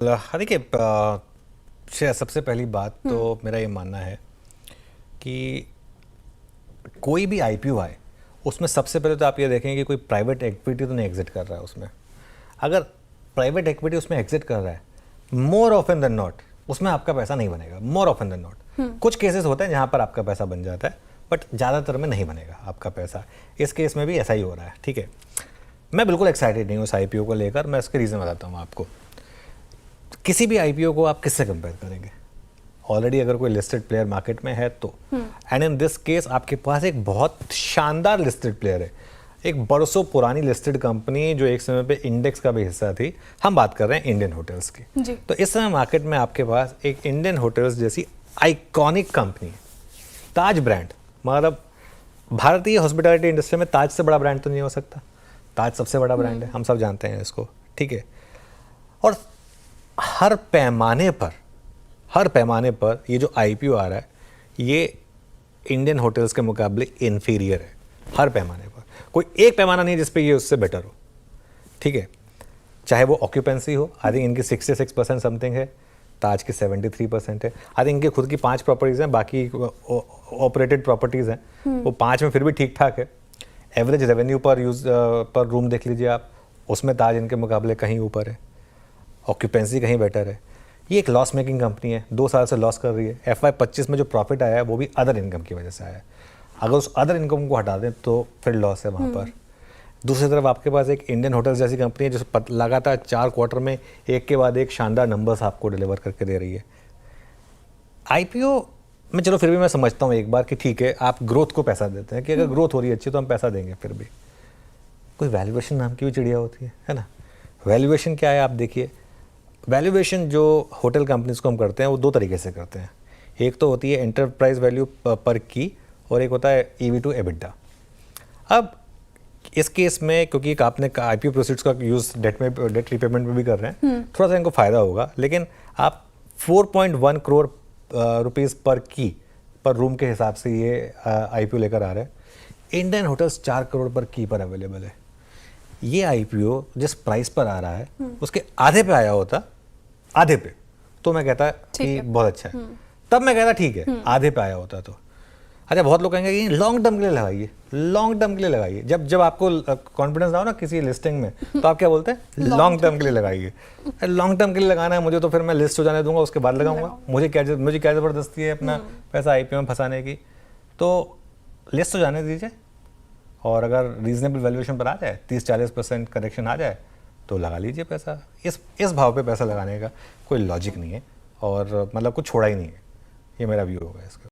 हाँ, देखिए सबसे पहली बात तो मेरा ये मानना है कि कोई भी आईपीओ आए उसमें सबसे पहले तो आप ये देखें कि कोई प्राइवेट इक्विटी तो नहीं एग्जिट कर रहा है उसमें। अगर प्राइवेट इक्विटी उसमें एग्जिट कर रहा है, मोर ऑफन देन नॉट उसमें आपका पैसा नहीं बनेगा। मोर ऑफन देन नॉट कुछ केसेस होते हैं जहाँ पर आपका पैसा बन जाता है, बट ज़्यादातर में नहीं बनेगा आपका पैसा। इस केस में भी ऐसा ही हो रहा है। ठीक है, मैं बिल्कुल एक्साइटेड नहीं हूँ इस आईपीओ को लेकर। मैं इसके रीज़न बताता हूँ आपको। किसी भी आईपीओ को आप किससे कंपेयर करेंगे? ऑलरेडी अगर कोई लिस्टेड प्लेयर मार्केट में है तो, एंड इन दिस केस आपके पास एक बहुत शानदार लिस्टेड प्लेयर है, एक बरसों पुरानी लिस्टेड कंपनी जो एक समय पे इंडेक्स का भी हिस्सा थी। हम बात कर रहे हैं इंडियन होटल्स की जी। तो इस समय मार्केट में आपके पास एक इंडियन होटल्स जैसी आइकॉनिक कंपनी है, ताज ब्रांड। मतलब भारतीय हॉस्पिटैलिटी इंडस्ट्री में ताज से बड़ा ब्रांड तो नहीं हो सकता। ताज सबसे बड़ा ब्रांड है, हम सब जानते हैं इसको। ठीक है, और हर पैमाने पर ये जो आईपीओ आ रहा है ये इंडियन होटल्स के मुकाबले इन्फीरियर है। हर पैमाने पर कोई एक पैमाना नहीं जिस पे ये उससे बेटर हो। ठीक है, चाहे वो ऑक्यूपेंसी हो, आई थिंक इनकी 66% समथिंग है, ताज की 73% है। आई थिंक इनकी खुद की 5 प्रॉपर्टीज़ हैं, बाकी ऑपरेटेड प्रॉपर्टीज़ हैं, वो 5 में फिर भी ठीक ठाक है। एवरेज रेवेन्यू पर रूम देख लीजिए आप, उसमें ताज इनके मुकाबले कहीं ऊपर है। ऑक्यूपेंसी कहीं बेटर है। ये एक लॉस मेकिंग कंपनी है, 2 साल से लॉस कर रही है। FY25 में जो प्रॉफिट आया है वो भी अदर इनकम की वजह से आया है। अगर उस अदर इनकम को हटा दें तो फिर लॉस है वहाँ पर। दूसरी तरफ आपके पास एक इंडियन होटल्स जैसी कंपनी है जो लगातार 4 क्वार्टर में एक के बाद एक शानदार नंबर्स आपको डिलीवर करके दे रही है। आईपीओ में चलो फिर भी मैं समझता हूँ एक बार कि ठीक है, आप ग्रोथ को पैसा देते हैं कि अगर ग्रोथ हो रही है अच्छी तो हम पैसा देंगे। फिर भी कोई वैल्यूएशन नाम की भी चिड़िया होती है ना। वैल्यूएशन क्या है आप देखिए। वैल्यूएशन जो होटल कंपनीज को हम करते हैं वो 2 तरीके से करते हैं। एक तो होती है एंटरप्राइज वैल्यू पर की, और एक होता है EV टू EBITDA। अब इस केस में क्योंकि आपने आईपीओ प्रोसीड्स का यूज़ डेट रिपेमेंट में भी कर रहे हैं, थोड़ा सा इनको फ़ायदा होगा। लेकिन आप 4.1 करोड़ रुपीज़ पर रूम के हिसाब से ये आईपीओ लेकर आ रहे हैं। इंडियन होटल्स 4 करोड़ पर की पर अवेलेबल है। ये आईपीओ जिस प्राइस पर आ रहा है उसके आधे पे आया होता, आधे पे, तो मैं कहता कि बहुत अच्छा है। तब मैं कहता ठीक है, आधे पे आया होता तो अच्छा। बहुत लोग कहेंगे कि लॉन्ग टर्म के लिए लगाइए, लॉन्ग टर्म के लिए लगाइए। जब आपको कॉन्फिडेंस ना हो ना किसी लिस्टिंग में, तो आप क्या बोलते हैं? लॉन्ग टर्म के लिए लगाइए। लॉन्ग टर्म के लिए लगाना है मुझे तो फिर मैं लिस्ट हो जाने दूंगा, उसके बाद लगाऊंगा। मुझे क्या ज़बरदस्ती है अपना पैसा आईपीओ में फंसाने की? तो लिस्ट हो जाने दीजिए, और अगर रीजनेबल वैल्यूएशन पर आ जाए, 30-40% करेक्शन आ जाए, तो लगा लीजिए पैसा। इस भाव पे पैसा लगाने का कोई लॉजिक नहीं है, और मतलब कुछ छोड़ा ही नहीं है। ये मेरा व्यू होगा इसका।